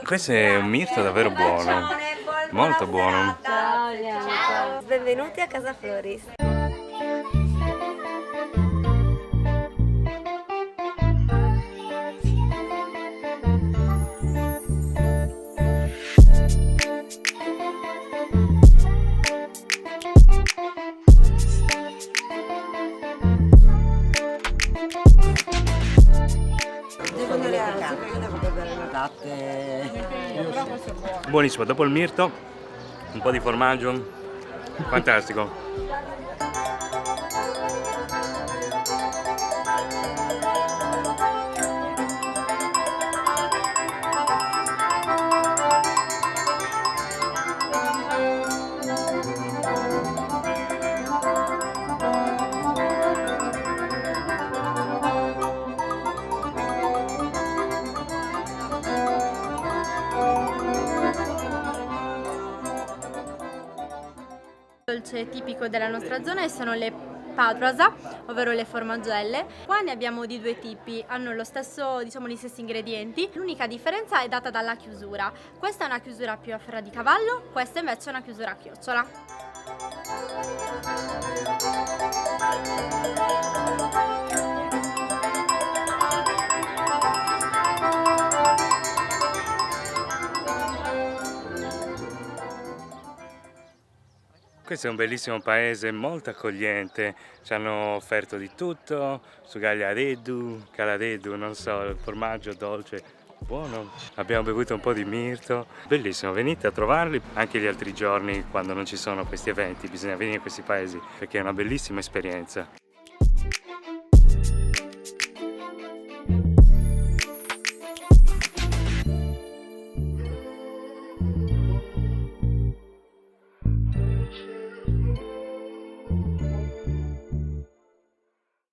Questo è un mirto davvero buono, molto buono. Ciao Bianca. Benvenuti a Casa Floris. Buonissimo, dopo il mirto, un po' di formaggio, fantastico. Il dolce tipico della nostra zona sono le paprasa, ovvero le formaggelle. Qua ne abbiamo di due tipi, hanno lo stesso, diciamo, gli stessi ingredienti. L'unica differenza è data dalla chiusura. Questa è una chiusura più a ferra di cavallo, questa invece è una chiusura a chiocciola. Questo è un bellissimo paese, molto accogliente, ci hanno offerto di tutto, sugagliareddu, calareddu, non so, il formaggio dolce, buono. Abbiamo bevuto un po' di mirto, bellissimo, venite a trovarli anche gli altri giorni quando non ci sono questi eventi, bisogna venire in questi paesi perché è una bellissima esperienza.